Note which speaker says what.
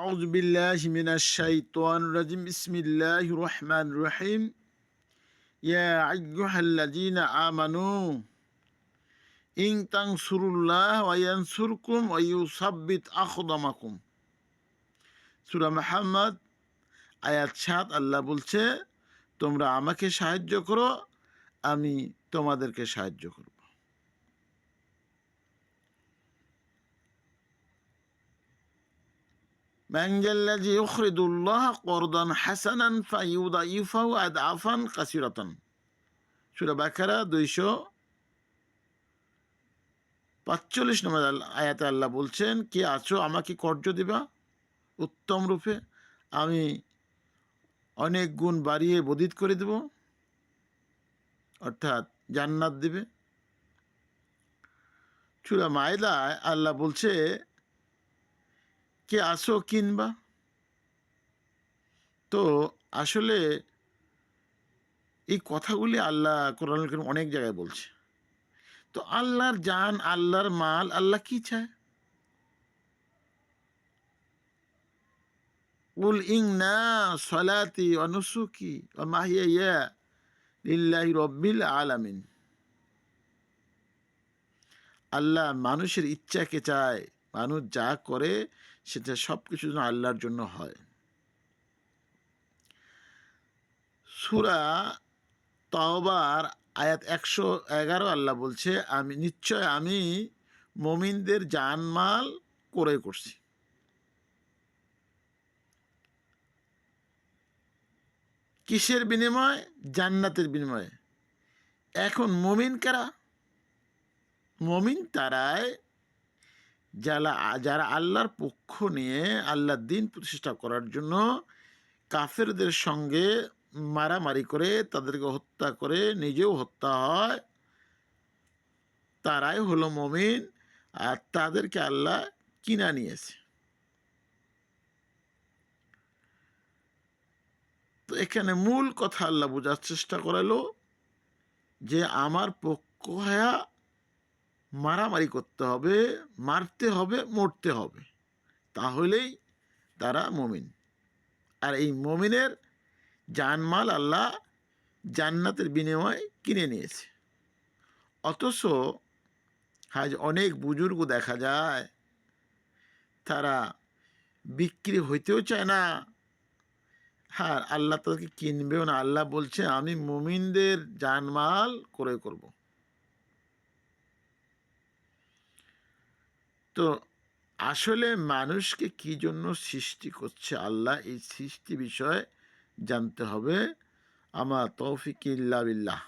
Speaker 1: أعوذ بالله من الشيطان الرجيم بسم الله الرحمن الرحيم يا أيها الذين آمنوا إن تنصروا الله وينصركم ويثبت أقدامكم সূরা মুহাম্মদ আয়াত ৭ আল্লাহ বলছে, তোমরা আমাকে সাহায্য করো, আমি তোমাদেরকে সাহায্য করব। মান যাল্লাযী ইউকরিদুল্লাহ করদান হাসানান ফায়ুদাইফাহু আদআফান কাসীরাতান। সূরা বাকারা 245 নম্বর আয়াতে আল্লাহ বলছেন, কে আছো আমাকে কর্জ দিবা উত্তম রূপে, আমি অনেক গুণ বাড়িয়ে বর্ধিত করে দেব, অর্থাৎ জান্নাত দিবে। সূরা মায়েদায় আল্লাহ বলছে, কে আসো কিনবা। তো আসলে এই কথাগুলি আল্লাহ কোরআনুল কারীম অনেক জায়গায় বলছে। তো আল্লাহর জান, আল্লাহর মাল, আল্লাহ কি চায়? কুল ইন্না সলাতি ওয়া নুসুকি ওয়া মাহইয়া লিল্লাহি রাব্বিল আলামিন। আল্লাহ মানুষের ইচ্ছাকে চায়, মানুষ যা করে সেটা সব কিছু যেন আল্লাহর জন্য হয়। সূরা তাওবার আয়াত 111 আল্লাহ বলছে, নিশ্চয় আমি মুমিনদের জানমাল ক্রয় করছি। কিসের বিনিময়ে? জান্নাতের বিনিময়ে। এখন মুমিন কারা? মুমিন তারাই যারা আল্লাহর পক্ষ নিয়ে আল্লাহর দ্বীন প্রতিষ্ঠা করার জন্য কাফেরদের সঙ্গে মারামারি করে, তাদেরকে হত্যা করে নিজেও হত্যা হয়, তারাই হলো মুমিন। আর তাদেরকে আল্লাহ কিনা নিয়েছে। তো এখানে মূল কথা আল্লাহ বোঝার চেষ্টা করালো যে আমার পক্ষ হয়ে মারামারি করতে হবে, মারতে হবে, মরতে হবে, তাহলেই তারা মুমিন। আর এই মুমিনের জানমাল আল্লাহ জান্নাতের বিনিময়ে কিনে নিয়েছে। অথচ আজ অনেক বুজুর্গ দেখা যায় তারা বিক্রি হইতেও চায় না, হ্যাঁ আল্লাহ তাদেরকে কিনবেও না। আল্লাহ বলছে, আমি মুমিনদের জানমাল ক্রয় করব। তো আসলে মানুষকে কি জন্য সৃষ্টি করছে আল্লাহ, এই সৃষ্টি বিষয়ে জানতে হবে। আমা তৌফিক ইল্লা বিল্লাহ।